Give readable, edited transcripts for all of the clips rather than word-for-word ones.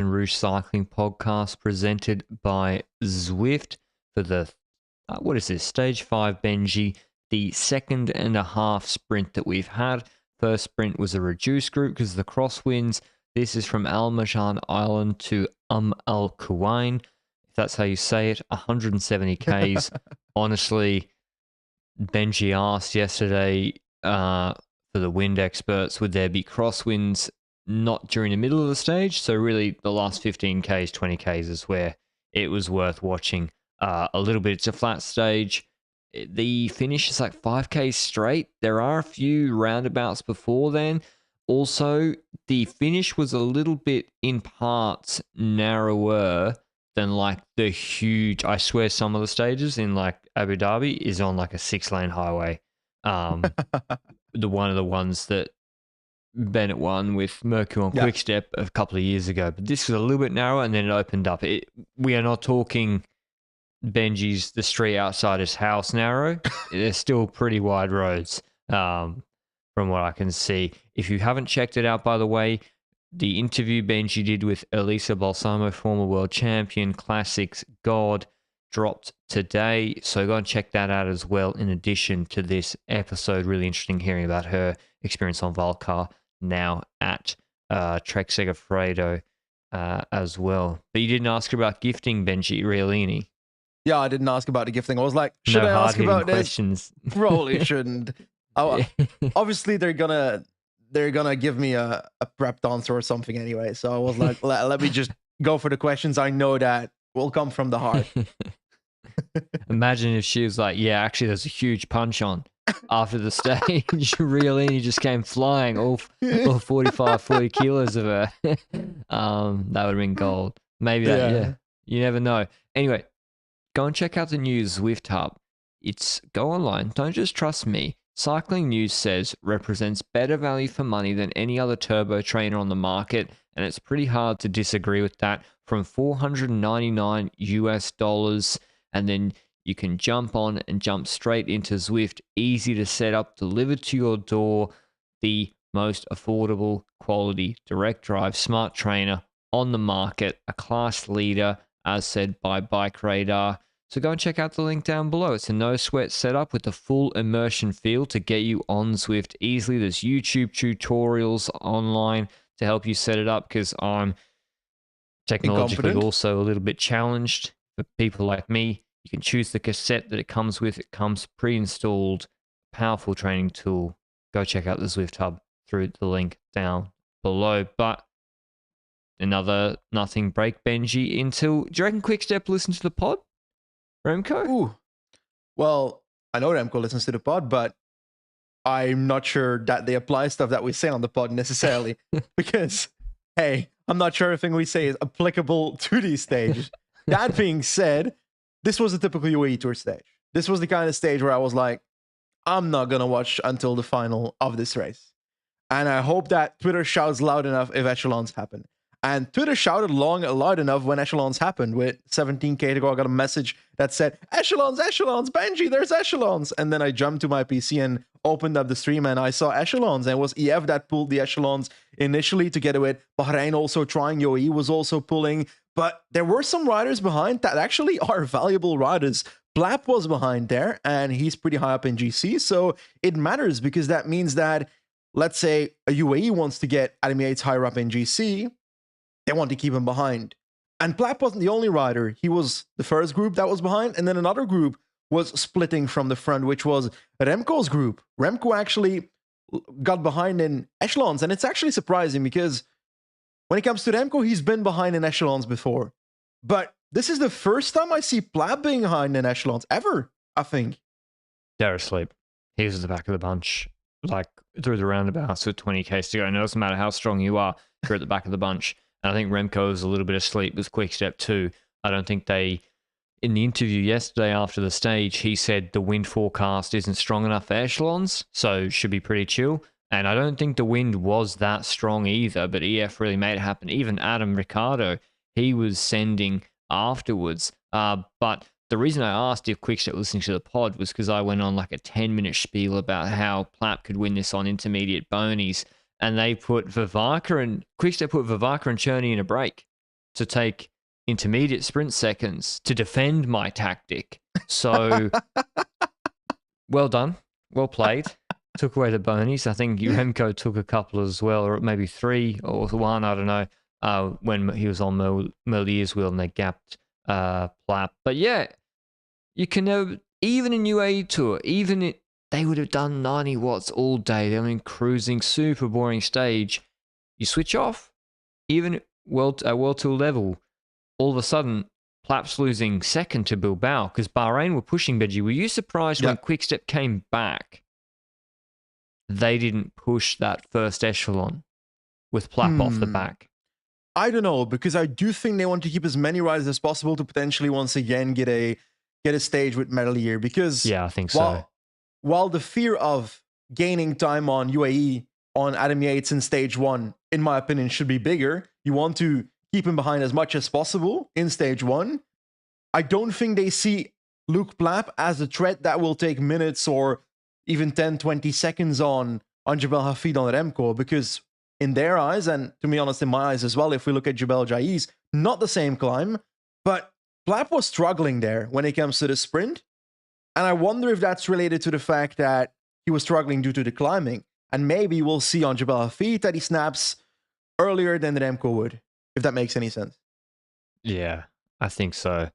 Lanterne Rouge Cycling Podcast presented by Zwift for the, what is this, Stage 5 Benji, the second and a half sprint that we've had. First sprint was a reduced group because of the crosswinds. This is from Al Marjan Island to Al Quwain, if that's how you say it, 170 Ks. Honestly, Benji asked yesterday for the wind experts, would there be crosswinds not during the middle of the stage? So really the last 15 Ks, 20 Ks is where it was worth watching. A little bit, it's a flat stage. The finish is like 5K straight. There are a few roundabouts before then. Also, the finish was a little bit in parts narrower than like the huge, I swear some of the stages in like Abu Dhabi is on like a 6-lane highway. One of the ones that Bennett won with Mercury on Quickstep a couple of years ago. But this was a little bit narrower and then it opened up. We are not talking Benji's, the street outside his house narrow. They're still pretty wide roads from what I can see. If you haven't checked it out, by the way, the interview Benji did with Elisa Balsamo, former world champion, Classics God, dropped today. So go and check that out as well. In addition to this episode, really interesting hearing about her experience on Valcar, now at Trek Segafredo as well. But you didn't ask her about gifting, Benji Riolini. Yeah, I didn't ask about the gifting. I was like, should I ask about questions? This? Probably shouldn't. Obviously, they're gonna give me a prepped answer or something anyway. So I was like, let me just go for the questions I know that will come from the heart. Imagine if she was like, yeah, actually, there's a huge punch on after the stage. Riolini just came flying, all 45, 40 kilos of her. That would have been gold. Maybe that, yeah. You never know. Anyway, go and check out the new Zwift Hub. Go online. Don't just trust me. Cycling News says represents better value for money than any other turbo trainer on the market, and it's pretty hard to disagree with that. From $499 US, and then you can jump on and jump straight into Zwift. Easy to set up, delivered to your door. The most affordable, quality, direct drive smart trainer on the market. A class leader, as said by Bike Radar. So go and check out the link down below. It's a no-sweat setup with the full immersion feel to get you on Zwift easily. There's YouTube tutorials online to help you set it up because I'm technologically also a little bit challenged. For people like me, you can choose the cassette that it comes with. It comes pre-installed, powerful training tool. Go check out the Zwift Hub through the link down below. But another nothing break, Benji, until... Do you reckon Quickstep listen to the pod? Remco? Ooh. Well, I know Remco listens to the pod, but I'm not sure that they apply stuff that we say on the pod necessarily. Because, hey, I'm not sure everything we say is applicable to these stages. That being said, this was a typical UAE Tour stage. This was the kind of stage where I was like, I'm not going to watch until the final of this race. And I hope that Twitter shouts loud enough if echelons happen. And Twitter shouted loud enough when echelons happened. With 17K to go, I got a message that said, echelons, Benji, there's echelons. And then I jumped to my PC and opened up the stream and I saw echelons. And it was EF that pulled the echelons initially together with Bahrain also trying. UAE was also pulling. But there were some riders behind that actually are valuable riders. Blap was behind there and he's pretty high up in GC. So it matters because that means that, let's say a UAE wants to get Adam Yates higher up in GC. They want to keep him behind. And Plapp wasn't the only rider. He was the first group that was behind, and then another group was splitting from the front, which was Remco's group. Remco actually got behind in echelons, and it's actually surprising because when it comes to Remco, he's been behind in echelons before. But this is the first time I see Plapp being behind in echelons ever, I think. They're asleep. He was at the back of the bunch, like through the roundabouts with 20Ks to go. And it doesn't matter how strong you are, you're at the back of the bunch. I think Remco was a little bit asleep with Quickstep too. I don't think in the interview yesterday after the stage, he said the wind forecast isn't strong enough for echelons, so should be pretty chill. And I don't think the wind was that strong either, but EF really made it happen. Even Adam Ricardo, he was sending afterwards. But the reason I asked if Quickstep was listening to the pod was because I went on like a 10-minute spiel about how Plapp could win this on intermediate bonies. And they put Quickstep put Vavaka and Cherney in a break. to take intermediate sprint seconds to defend my tactic. So, well done. Well played. Took away the bonies. I think Remco took a couple as well, or maybe 3 or 1, I don't know, when he was on Merlier's wheel and they gapped Plapp. But yeah, you can never, even in UAE Tour, they would have done 90 watts all day. They're in cruising, super boring stage. You switch off, even World Tour level, all of a sudden, Plapp's losing second to Bilbao because Bahrain were pushing Benji. Were you surprised when Quickstep came back, they didn't push that first echelon with Plapp off the back? I don't know, because I do think they want to keep as many riders as possible to potentially once again get a stage with Merlier. Because yeah, I think so. While the fear of gaining time on UAE on Adam Yates in stage 1, in my opinion, should be bigger. You want to keep him behind as much as possible in stage 1. I don't think they see Luke Plapp as a threat that will take minutes or even 10, 20 seconds on Jebel Hafid on Remco, because in their eyes, and to be honest, in my eyes as well, if we look at Jebel Jais, not the same climb, but Plapp was struggling there when it comes to the sprint. And I wonder if that's related to the fact that he was struggling due to the climbing. And maybe we'll see on Jebel Hafid that he snaps earlier than Remco would, if that makes any sense. Yeah, I think so.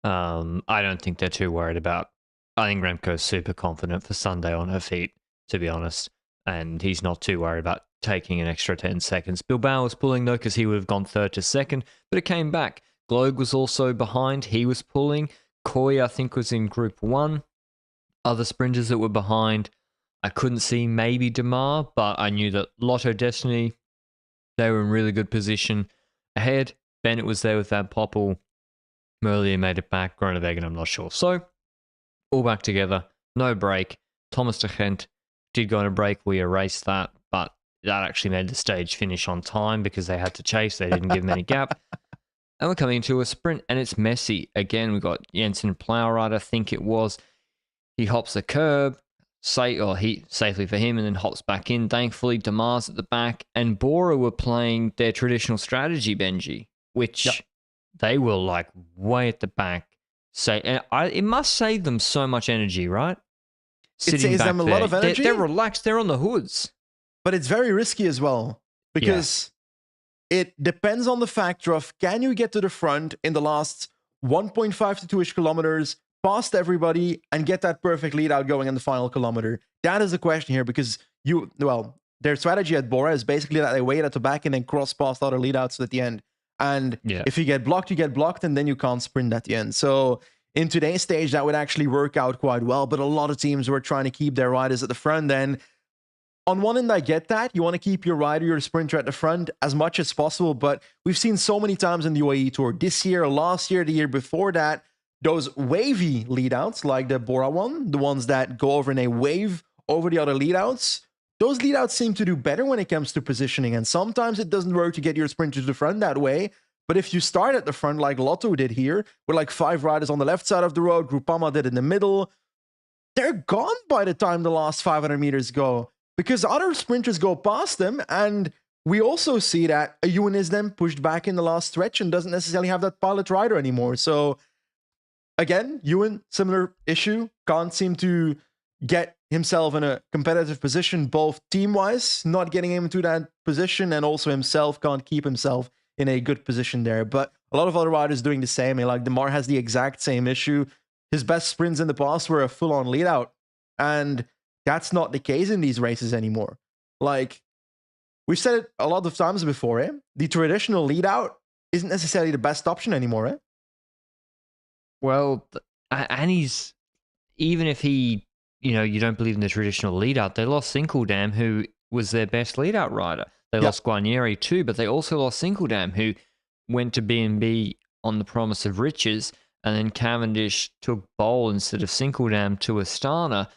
I don't think they're too worried about. I think Remco's super confident for Sunday on her feet, to be honest. And he's not too worried about taking an extra 10 seconds. Bilbao was pulling, though, because he would have gone third to second, but it came back. Gloag was also behind. He was pulling. Coy, I think, was in Group 1. Other sprinters that were behind, I couldn't see maybe Demar, but I knew that Lotto Destiny, they were in really good position. Ahead, Bennett was there with Van Poppel. Merlier made it back. Groenewegen, I'm not sure. So, all back together. No break. Thomas de Gent did go on a break. We erased that, but that actually made the stage finish on time because they had to chase. They didn't give him any gap. And we're coming into a sprint, and it's messy. Again, we've got Jensen Plowright, I think it was. He hops the curb, safely for him, and then hops back in. Thankfully, Damar's at the back, and Broe were playing their traditional strategy, Benji, which they were like way at the back. It must save them so much energy, right? It saves them a lot of energy. They're relaxed. They're on the hoods. But it's very risky as well, because it depends on the factor of, can you get to the front in the last 1.5 to 2-ish kilometers, past everybody, and get that perfect lead out going in the final kilometer? That is the question here, because their strategy at Bora is basically that they wait at the back and then cross past other lead outs at the end. And if you get blocked, and then you can't sprint at the end. So in today's stage, that would actually work out quite well. But a lot of teams were trying to keep their riders at the front. And on one end, I get that. You want to keep your rider, your sprinter at the front as much as possible. But we've seen so many times in the UAE Tour this year, last year, the year before that, those wavy leadouts, like the Bora one, the ones that go over in a wave over the other leadouts, those leadouts seem to do better when it comes to positioning. And sometimes it doesn't work to get your sprinter to the front that way. But if you start at the front, like Lotto did here, with like 5 riders on the left side of the road, Groupama did in the middle, they're gone by the time the last 500 meters go, because other sprinters go past them. And we also see that a Ewan is then pushed back in the last stretch and doesn't necessarily have that pilot rider anymore. So again, Ewan, similar issue, can't seem to get himself in a competitive position, both team-wise, not getting him into that position, and also himself can't keep himself in a good position there. But a lot of other riders doing the same. Like Demar has the exact same issue. His best sprints in the past were a full-on lead-out, and that's not the case in these races anymore. Like, we've said it a lot of times before, the traditional lead-out isn't necessarily the best option anymore, Well, and he's, even if he, you don't believe in the traditional lead-out, they lost Sinkeldam, who was their best lead-out rider. They lost Guarnieri too, but they also lost Sinkeldam, who went to B&B on the promise of riches, and then Cavendish took Bowl instead of Sinkeldam to Astana,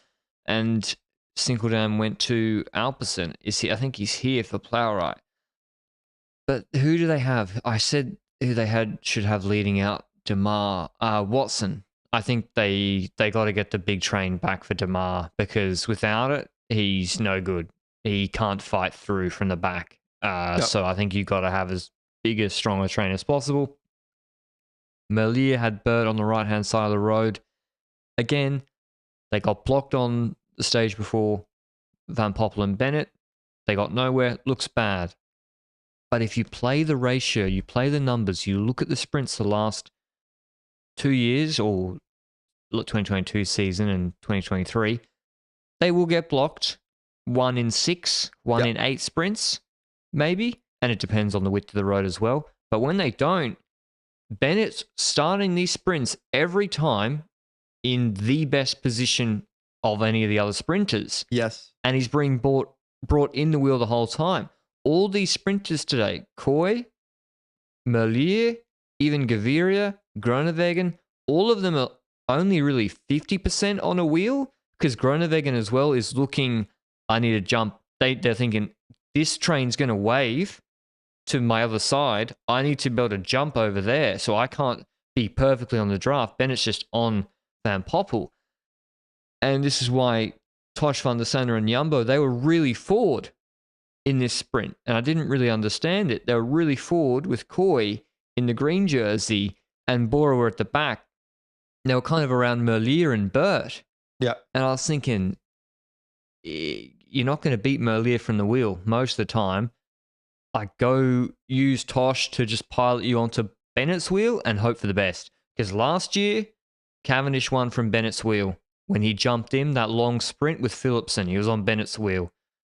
and Sinkeldam went to Alpecin. I think he's here for Plowright. But who do they have? I said who they should have leading out. Demar, Watson. I think they got to get the big train back for Demar, because without it, he's no good. He can't fight through from the back. So I think you got to have bigger, stronger trainers possible. Merlier had Burt on the right-hand side of the road. Again, they got blocked on the stage before Van Poppel and Bennett. They got nowhere. Looks bad. But if you play the ratio, you play the numbers, you look at the sprints the last 2 years or 2022 season and 2023, they will get blocked 1 in 6, 1 in 8 sprints, maybe. And it depends on the width of the road as well. But when they don't, Bennett's starting these sprints every time in the best position of any of the other sprinters. Yes. And he's being brought in the wheel the whole time. All these sprinters today, Coy, Merlier, even Gaviria, Groenewegen, all of them are only really 50% on a wheel, because Groenewegen as well is looking, I need to jump. They're thinking, this train's going to wave to my other side. I need to be able to jump over there, so I can't be perfectly on the draft. Bennett's just on Van Poppel. And this is why Tosh van der Sande and Jumbo, they were really forward in this sprint. And I didn't really understand it. They were really forward with Coy in the green jersey and Broe were at the back. They were kind of around Merlier and Burt. Yeah. And I was thinking, you're not going to beat Merlier from the wheel most of the time. Like, go use Tosh to just pilot you onto Bennett's wheel and hope for the best. Because last year, Cavendish won from Bennett's wheel. When he jumped him, that long sprint with Philipsen, he was on Bennett's wheel.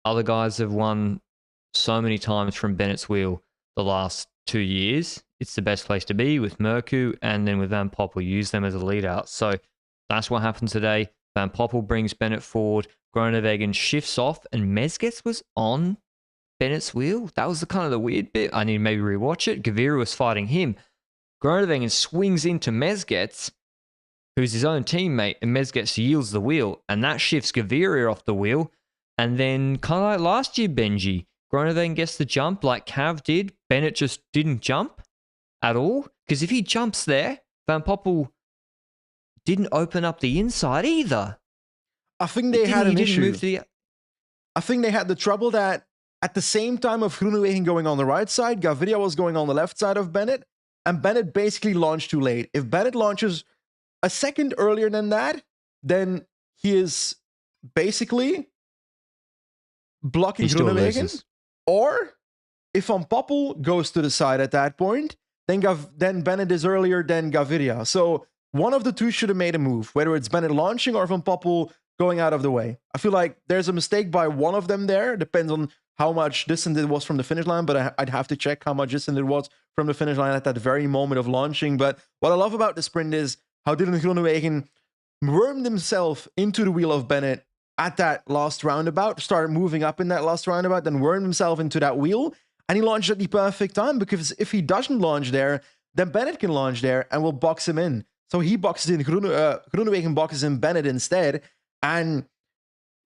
Other guys have won so many times from Bennett's wheel the last 2 years. It's the best place to be with Merku, and then with Van Poppel, use them as a lead out. So that's what happened today. Van Poppel brings Bennett forward. Groenewegen shifts off, and Mezgec was on Bennett's wheel. That was the kind of the weird bit. I need to maybe rewatch it. Gaviria was fighting him. Groenewegen swings into Mezgec, who's his own teammate, and Mezgec yields the wheel, and that shifts Gaviria off the wheel. And then, kind of like last year, Benji, Groenewegen gets the jump like Cav did. Bennett just didn't jump at all. Because if he jumps there, Van Poppel didn't open up the inside either. I think they had an issue. I think they had the trouble that at the same time of Groenewegen going on the right side, Gaviria was going on the left side of Bennett, and Bennett basically launched too late. If Bennett launches a second earlier than that, then he is basically blocking Groenewegen. Or if Van Poppel goes to the side at that point, then Bennett is earlier than Gaviria. So one of the two should have made a move, whether it's Bennett launching or Van Poppel going out of the way. I feel like there's a mistake by one of them there. Depends on how much distance it was from the finish line, but I'd have to check how much distance it was from the finish line at that very moment of launching. But what I love about the sprint is how Dylan Groenewegen wormed himself into the wheel of Bennett at that last roundabout, started moving up in that last roundabout, then wormed himself into that wheel, and he launched at the perfect time, because if he doesn't launch there, then Bennett can launch there and will box him in. So he boxes in, Groenewegen boxes in Bennett instead, and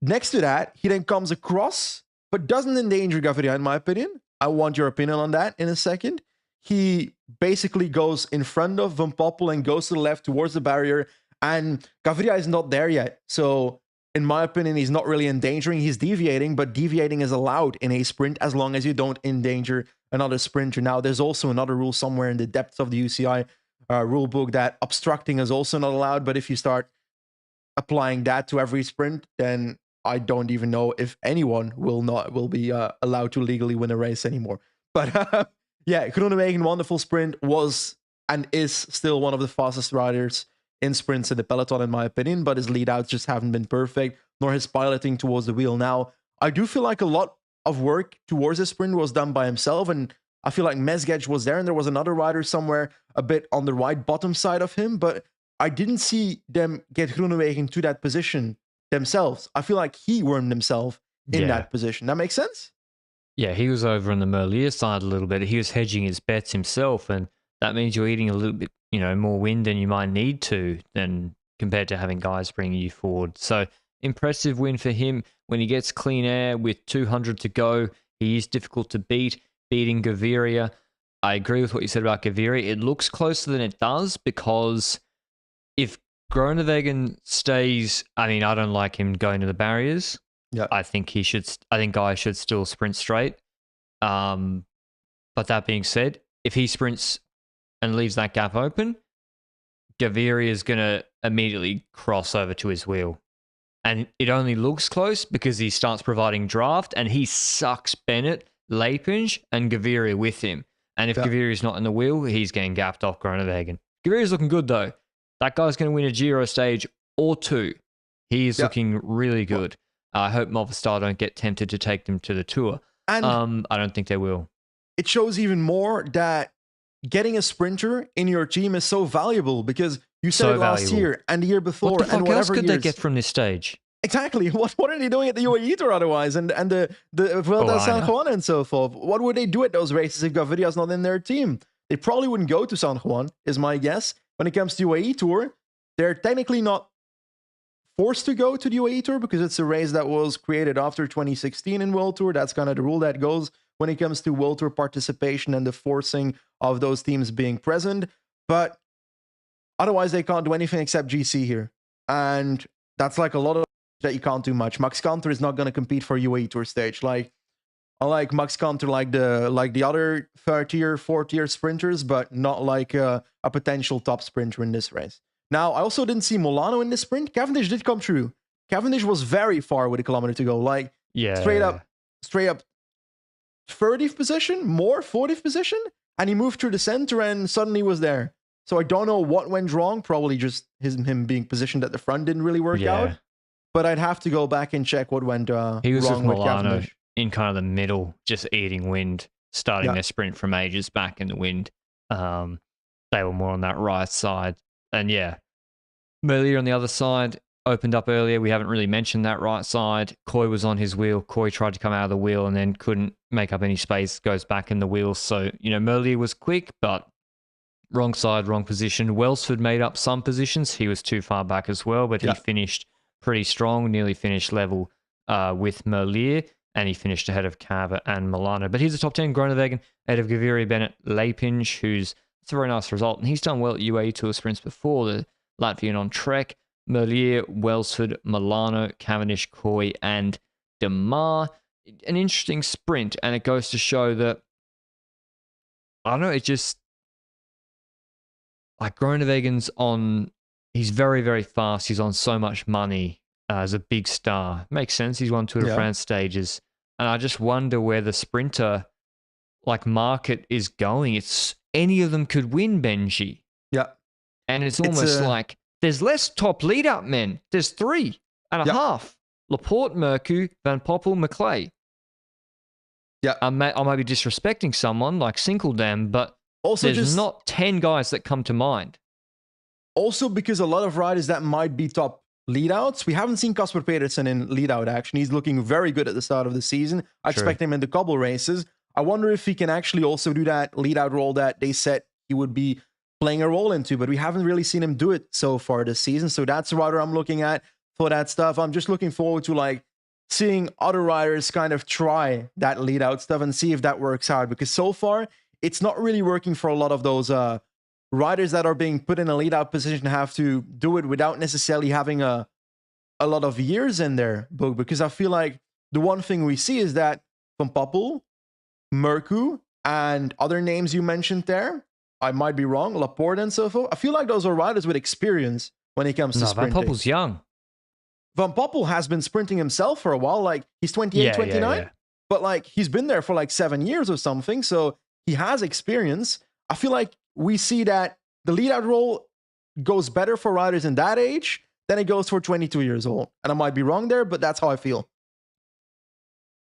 next to that, he then comes across, but doesn't endanger Gaviria, in my opinion. I want your opinion on that in a second. He basically goes in front of Van Poppel and goes to the left towards the barrier, and Gaviria is not there yet. So in my opinion, he's not really endangering. He's deviating, but deviating is allowed in a sprint as long as you don't endanger another sprinter. Now, there's also another rule somewhere in the depths of the UCI rule book that obstructing is also not allowed. But if you start applying that to every sprint, then I don't even know if anyone will be allowed to legally win a race anymore. But yeah, Groenewegen, wonderful sprint, was and is still one of the fastest riders in sprints in the peloton, in my opinion, but his lead outs just haven't been perfect, nor his piloting towards the wheel. Now, I do feel like a lot of work towards the sprint was done by himself, and I feel like Mezgec was there, and there was another rider somewhere a bit on the right bottom side of him, but I didn't see them get Groenewegen to that position themselves. I feel like he wormed himself in that position. That makes sense? Yeah, he was over on the Merlier side a little bit. He was hedging his bets himself, and that means you're eating a little bit, more wind than you might need to, than compared to having guys bringing you forward. So impressive win for him. When he gets clean air with 200 to go, he is difficult to beat. Beating Gaviria, I agree with what you said about Gaviria. It looks closer than it does, because if Groenewegen stays, I don't like him going to the barriers. Yeah, I think guys should still sprint straight. But that being said, if he sprints and leaves that gap open, Gaviria is going to immediately cross over to his wheel. And it only looks close because he starts providing draft and he sucks Bennett, Lapinge, and Gaviria with him. And if Gaviria's not in the wheel, he's getting gapped off Groenewegen. Gaviria's looking good, though. That guy's going to win a Giro stage or two. He is looking really good. I hope Movistar don't get tempted to take them to the Tour. And I don't think they will. It shows even more that getting a sprinter in your team is so valuable, because you said it last year and the year before. What the fuck and else could they get from this stage? Exactly. What are they doing at the UAE Tour otherwise? And the Vuelta a San Juan and so forth. What would they do at those races if Gaviria's not in their team? They probably wouldn't go to San Juan, is my guess. When it comes to UAE Tour, they're technically not forced to go to the UAE Tour because it's a race that was created after 2016 in World Tour. That's kind of the rule that goes when it comes to World Tour participation and the forcing of those teams being present. But otherwise, they can't do anything except GC here. And that's like a lot of that you can't do much. Max Kanter is not going to compete for UAE Tour stage. Like, I like Max Kanter like the other third tier, fourth tier sprinters, but not like a potential top sprinter in this race. Now, I also didn't see Molano in this sprint. Cavendish did come through. Cavendish was very far with a kilometer to go. Like, straight up 30th position, more 40th position, and he moved through the center and suddenly was there. So I don't know what went wrong. Probably just him being positioned at the front didn't really work out. But I'd have to go back and check what went he was wrong with Cavendish. In kind of the middle, just eating wind, starting their sprint from ages back in the wind. They were more on that right side. And Merlier on the other side opened up earlier. We haven't really mentioned that right side. Coy was on his wheel. Coy tried to come out of the wheel and then couldn't make up any space, goes back in the wheel. So, Merlier was quick, but wrong side, wrong position. Welsford made up some positions. He was too far back as well, but he finished pretty strong, nearly finished level with Merlier, and he finished ahead of Cav and Milano. But he's a top 10 Groenewegen, ahead of Gaviria, Bennett, Lapinge, it's a very nice result. And he's done well at UAE Tour sprints before, the Latvian on Trek. Merlier, Welsford, Milano, Cavendish, Coy, and Demar. An interesting sprint, and it goes to show that, I don't know, it just, like Groenewegen's on, he's very, very fast. He's on so much money as a big star. Makes sense. He's won Tour de France stages. And I just wonder where the sprinter market is going. It's any of them could win, Benji. Yeah. And it's almost like there's less top lead-up men. There's 3.5. Laporte, Mercu, Van Poppel, Maclay. Yeah. I might be disrespecting someone like Sinkeldam, but also there's not 10 guys that come to mind. Also because a lot of riders that might be top lead-outs, we haven't seen Casper Pedersen in lead-out action. He's looking very good at the start of the season. I expect him in the cobble races. I wonder if he can actually also do that lead-out role that they said he would be playing a role into, but we haven't really seen him do it so far this season. So that's the rider I'm looking at for that stuff. I'm just looking forward to seeing other riders kind of try that lead-out stuff and see if that works out, because so far it's not really working for a lot of those riders that are being put in a lead-out position, have to do it without necessarily having a lot of years in their book, because I feel like the one thing we see is that Van Poppel, Mercu, and other names you mentioned there, I might be wrong, Laporte and so forth, I feel like those are riders with experience when it comes to sprinting. Van Poppel's young. Van Poppel has been sprinting himself for a while. He's 28, 29, but he's been there for 7 years or something, so he has experience. I feel like we see that the lead-out role goes better for riders in that age than it goes for 22 years old. And I might be wrong there, but that's how I feel.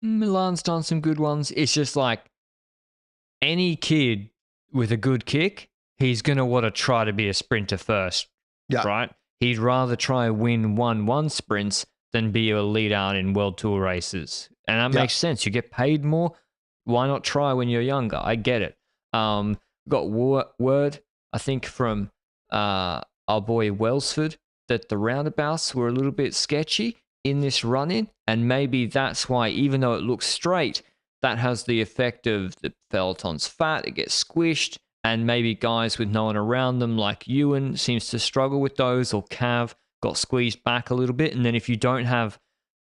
Milan's done some good ones. It's just any kid with a good kick, he's going to want to try to be a sprinter first, right? He'd rather try and win 1-1 sprints than be a lead-out in World Tour races. And that makes sense. You get paid more. Why not try when you're younger? I get it. Got word, I think, from our boy Welsford that the roundabouts were a little bit sketchy in this run-in, and maybe that's why, even though it looks straight, that has the effect of the peloton's fat, it gets squished, and maybe guys with no one around them, like Ewan, seems to struggle with those, or Cav got squeezed back a little bit, and then if you don't have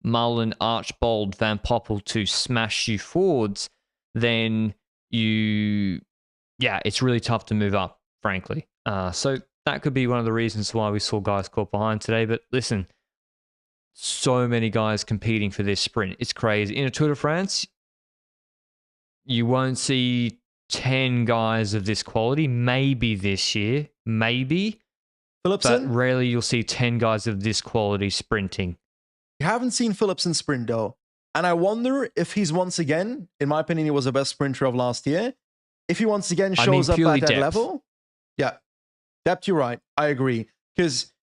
Mullen, Archbold, Van Poppel to smash you forwards, then you yeah, it's really tough to move up, frankly. So that could be one of the reasons why we saw guys caught behind today. But listen, so many guys competing for this sprint. It's crazy. In a Tour de France, you won't see 10 guys of this quality. Maybe this year, maybe. Philipsen? But rarely you'll see 10 guys of this quality sprinting. You haven't seen Philipsen sprint, though. And I wonder if he's once again, in my opinion, he was the best sprinter of last year. If he once again shows up at that level. Yeah. Depth, you're right. I agree. Because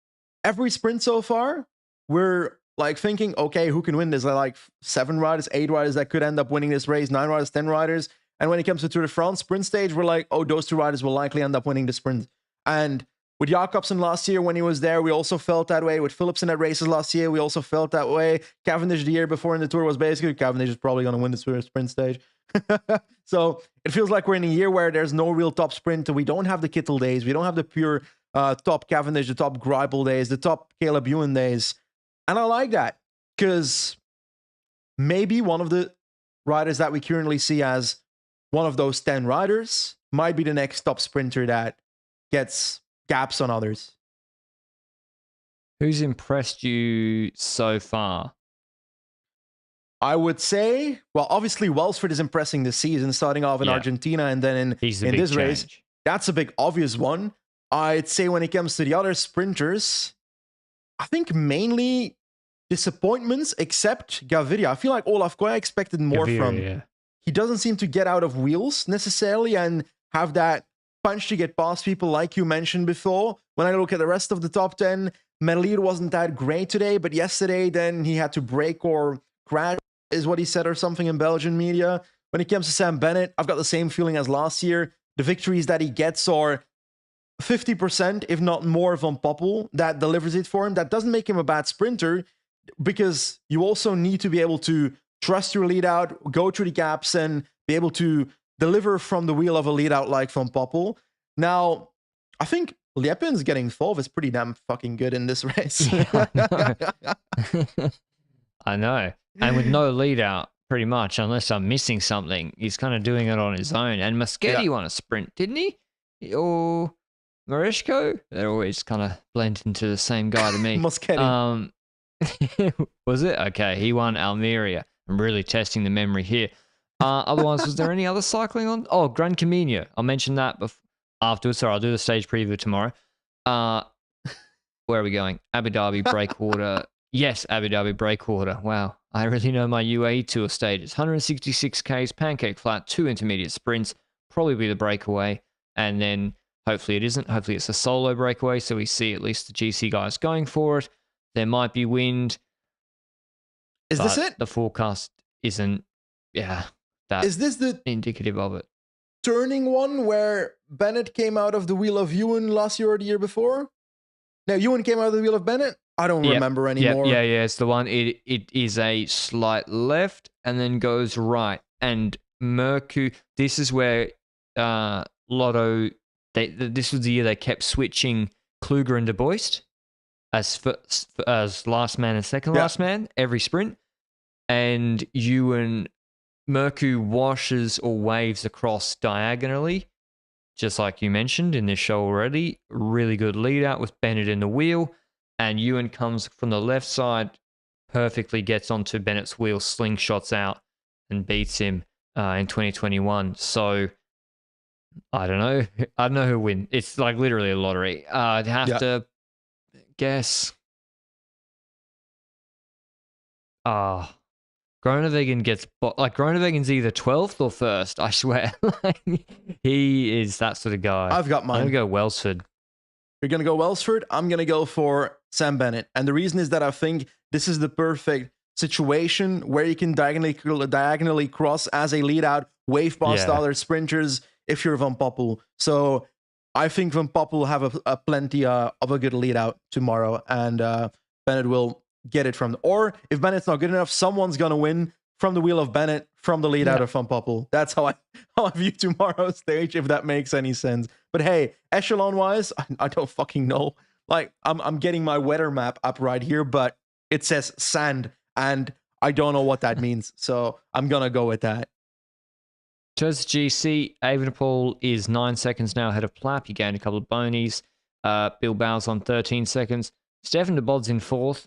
every sprint so far, we're like thinking, okay, who can win this? Like 7 riders, 8 riders that could end up winning this race, 9 riders, 10 riders. And when it comes to Tour de France sprint stage, we're like, oh, those 2 riders will likely end up winning the sprint. And with Jakobsen last year when he was there, we also felt that way. With Philipsen at races last year, we also felt that way. Cavendish the year before in the Tour was basically, Cavendish is probably going to win the Tour sprint stage. So it feels like we're in a year where there's no real top sprinter. We don't have the Kittel days. We don't have the pure top Cavendish, the top Greipel days, the top Caleb Ewan days. And I like that because maybe one of the riders that we currently see as one of those 10 riders might be the next top sprinter that gets gaps on others. Who's impressed you so far? I would say, well, obviously Welsford is impressing this season, starting off in Argentina and then in this race. That's a big obvious one. I'd say when it comes to the other sprinters, I think mainly disappointments, except Gaviria. I feel like Olaf Koya expected more from. Yeah. He doesn't seem to get out of wheels necessarily and have that punch to get past people like you mentioned before. When I look at the rest of the top 10, Merlier wasn't that great today, but yesterday then he had to brake or crash is what he said or something in Belgian media. When it comes to Sam Bennett, I've got the same feeling as last year. The victories that he gets are 50%, if not more, Van Poppel that delivers it for him. That doesn't make him a bad sprinter because you also need to be able to trust your lead out, go through the gaps, and be able to deliver from the wheel of a lead out like Van Poppel. Now, I think Liepin's getting 12 is pretty damn fucking good in this race. Yeah, I know. And with no lead out, pretty much, unless I'm missing something, he's kind of doing it on his own. And Moschetti won a sprint, didn't he? Or Mareshko? They always kind of blend into the same guy to me. Moschetti. Was it? Okay, he won Almeria. I'm really testing the memory here. Otherwise, was there any other cycling on? Oh, Gran Camino. I'll mention that afterwards. So I'll do the stage preview tomorrow. Where are we going? Abu Dhabi Breakwater. Yes, Abu Dhabi Breakwater. Wow. I really know my UAE Tour stages. 166 Ks, pancake flat, 2 intermediate sprints. Probably be the breakaway. And then hopefully it isn't. Hopefully it's a solo breakaway. So we see at least the GC guys going for it. There might be wind. Is this it? The forecast isn't, that is this the indicative of it? Turning one where Bennett came out of the wheel of Ewan last year or the year before? No, Ewan came out of the wheel of Bennett? I don't remember anymore. Yeah, it's the one. It is a slight left and then goes right. And Mercu, this is where Lotto, this was the year they kept switching Kluger and De Boist as last man and second last man every sprint. And Ewan, Mercu washes or waves across diagonally, just like you mentioned in this show already. Really good lead out with Bennett in the wheel. And Ewan comes from the left side, perfectly gets onto Bennett's wheel, slingshots out, and beats him in 2021. So, I don't know. I don't know who wins. It's like literally a lottery. I'd have to guess. Groenewegen gets... Groenewegen's either 12th or 1st, I swear. He is that sort of guy. I've got mine. I'm going to go Welsford. You're going to go Welsford? I'm going to go for Sam Bennett. And the reason is that I think this is the perfect situation where you can diagonally cross as a lead out, wave past other sprinters if you're Van Poppel. So I think Van Poppel will have a plenty of a good lead out tomorrow. And Bennett will get it from... Or if Bennett's not good enough, someone's going to win from the wheel of Bennett from the lead out of Van Poppel. That's how I view tomorrow's stage, if that makes any sense. But hey, echelon-wise, I don't fucking know. Like, I'm getting my weather map up right here, but it says sand, and I don't know what that means. So I'm going to go with that. Terza GC, Evenepoel is 9 seconds now ahead of Plapp. He gained a couple of bonies. Bilbao's on 13 seconds. Stefan de Bod's in 4th.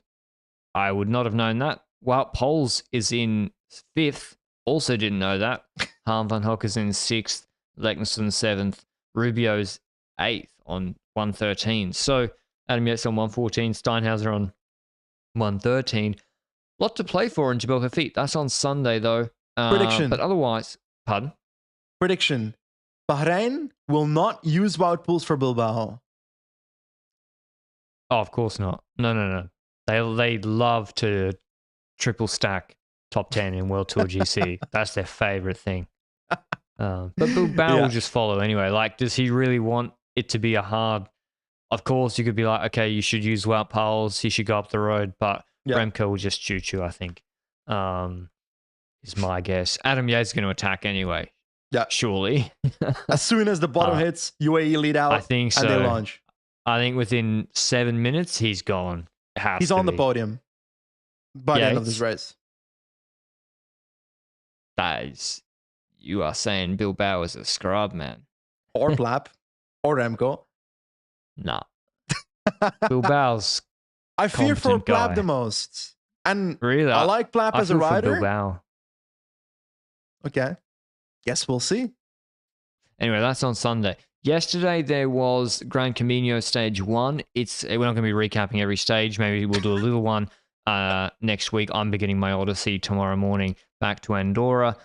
I would not have known that. Wout Poels is in 5th. Also didn't know that. Harm van Hoek is in 6th. Leknesson 7th. Rubio's 8th on 113. So Adam Yates on 114. Steinhauser on 113. Lot to play for in Jebel Hafid. That's on Sunday, though. Prediction. But otherwise, pardon? Prediction. Bahrain will not use Wout Poels for Bilbao. Oh, of course not. No. They love to triple stack top 10 in World Tour GC. That's their favorite thing. But Bilbao will just follow anyway. Like, does he really want it to be a hard? Of course, you could be like, okay, you should use Wout Poels. He should go up the road, but Remco will just choo-choo, I think. Is my guess. Adam Yates is going to attack anyway. Yeah. Surely. As soon as the bottom hits, UAE lead out. I think so. And they launch. I think within 7 minutes, he's gone. He's on the podium by the end of this race. That is, you are saying Bilbao is a scrub, man. Or Plapp. Or Remco. Nah. Bilbao's I fear for competent guy. Plapp the most. And Really? I like Plapp I as a feel for rider. Bilbao. Okay. Guess we'll see. Anyway, that's on Sunday. Yesterday, there was Gran Camino Stage 1. We're not going to be recapping every stage. Maybe we'll do a little one next week. I'm beginning my Odyssey tomorrow morning back to Andorra,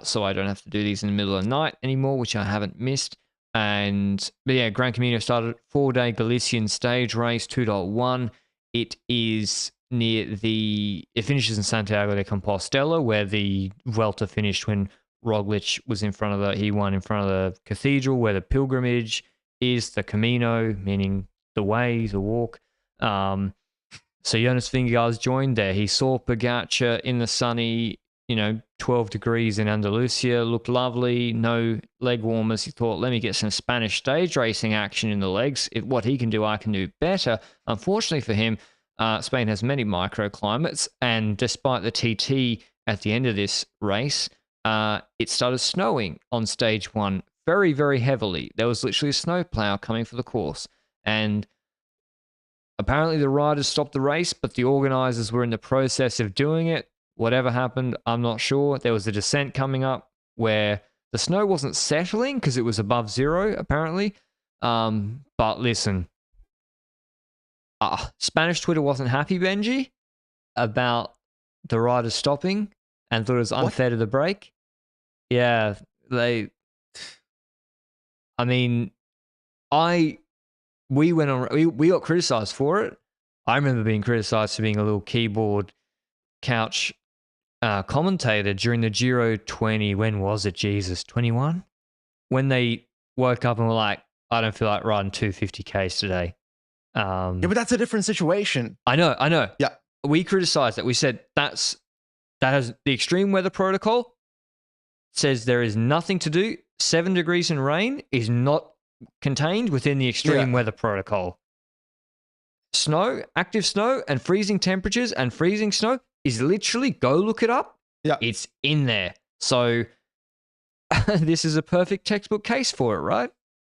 so I don't have to do these in the middle of the night anymore, which I haven't missed. But yeah, Gran Camino started 4-day Galician stage race 2.1. It is it finishes in Santiago de Compostela, where the Vuelta finished when Roglic was he won in front of the cathedral where the pilgrimage is, the Camino, meaning the way, the walk. So Jonas Vingegaard's joined there. He saw Pogacar in the sunny, 12 degrees in Andalusia, looked lovely, no leg warmers. He thought, let me get some Spanish stage racing action in the legs. If what he can do, I can do better. Unfortunately for him, Spain has many microclimates, and despite the TT at the end of this race, it started snowing on stage 1 very, very heavily. There was literally a snowplow coming for the course. And apparently the riders stopped the race, but the organisers were in the process of doing it. Whatever happened, I'm not sure. There was a descent coming up where the snow wasn't settling because it was above 0, apparently. But listen, Spanish Twitter wasn't happy, Benji, about the riders stopping and thought it was unfair to the break. Yeah, we got criticised for it. I remember being criticised for being a little keyboard couch commentator during the Giro 20. When was it? Jesus, 21? When they woke up and were like, I don't feel like riding 250Ks today. Yeah, but that's a different situation. I know. Yeah. We criticised that. We said that has the extreme weather protocol says there is nothing to do. 7 degrees in rain is not contained within the extreme weather protocol. Snow, active snow, and freezing temperatures and freezing snow is literally, go look it up. Yeah. It's in there. So this is a perfect textbook case for it, right?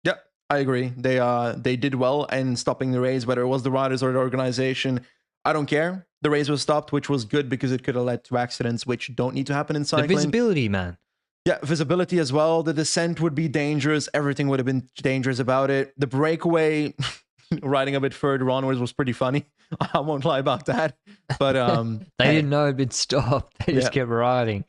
Yeah, I agree. They did well in stopping the race, whether it was the riders or the organization. I don't care. The race was stopped, which was good because it could have led to accidents, which don't need to happen in cycling. The visibility, man. Yeah, visibility as well. The descent would be dangerous. Everything would have been dangerous about it. The breakaway, riding a bit further onwards, was pretty funny. I won't lie about that. But they didn't know it'd been stopped. They just kept riding.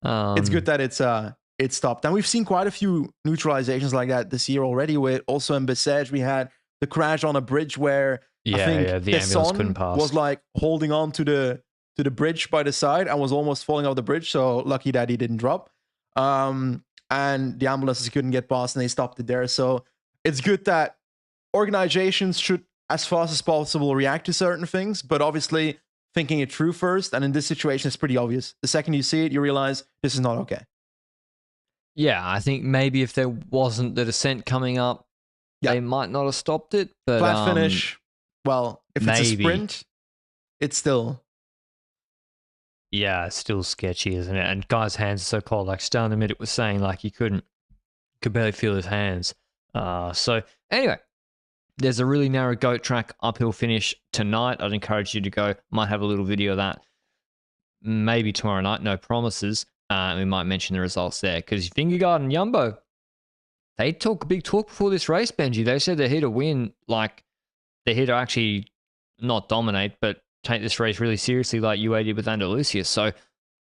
It's good that it's stopped. And we've seen quite a few neutralizations like that this year already. With also in Bessèges, we had the crash on a bridge where I think the ambulance couldn't pass. Was like holding on to the bridge by the side and was almost falling off the bridge. So lucky that he didn't drop. And the ambulances couldn't get past and they stopped it there. So it's good that organizations should, as fast as possible, react to certain things, but obviously thinking it through first. And in this situation, it's pretty obvious. The second you see it, you realize this is not okay. Yeah, I think maybe if there wasn't the descent coming up, they might not have stopped it. But flat finish, well, if it's a sprint, it's still... Yeah, it's still sketchy, isn't it? And guy's hands are so cold. Like Stan the Minute was saying, like he could barely feel his hands. So anyway, there's a really narrow goat track uphill finish tonight. I'd encourage you to go. Might have a little video of that maybe tomorrow night. No promises. We might mention the results there because Vingegaard and Jumbo, they talk a big talk before this race, Benji. They said they're here to win. Like they're here to actually not dominate, but take this race really seriously like UAE did with Andalusia. So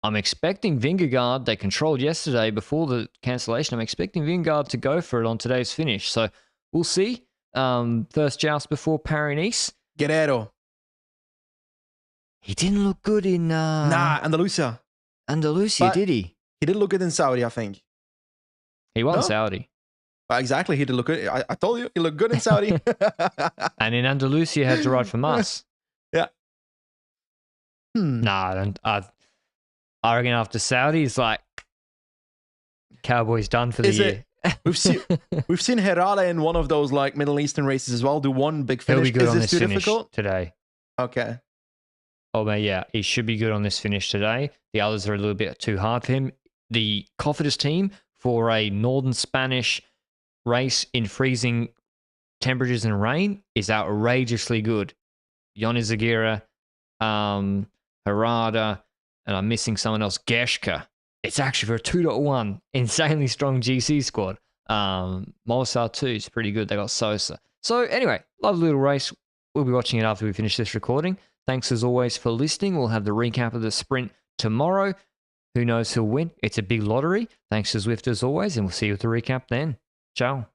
I'm expecting Vingegaard, they controlled yesterday before the cancellation. I'm expecting Vingegaard to go for it on today's finish. So we'll see. First joust before Paris-Nice. Guerrero. He didn't look good in... Andalusia. Andalusia, But did he? He did look good in Saudi, I think. He won No? Saudi. Exactly, he did look good. I told you, he looked good in Saudi. And in Andalusia, had to ride from us. Yeah. Nah, I reckon after Saudi, it's like Cowboys done for the year. We've seen Herrera in one of those like Middle Eastern races as well. Do one big finish. He'll be good Is on this this too finish difficult? today. Okay. Oh, man, yeah, he should be good on this finish today. The others are a little bit too hard for him. The Cofidis team for a northern Spanish race in freezing temperatures and rain is outrageously good. Yoni Zagira, Harada, and I'm missing someone else, Geshka. It's actually for a 2.1, insanely strong GC squad. Molsar too is pretty good. They got Sosa. So anyway, lovely little race. We'll be watching it after we finish this recording. Thanks as always for listening. We'll have the recap of the sprint tomorrow. Who knows who'll win? It's a big lottery. Thanks to Zwift as always, and we'll see you with the recap then. Ciao.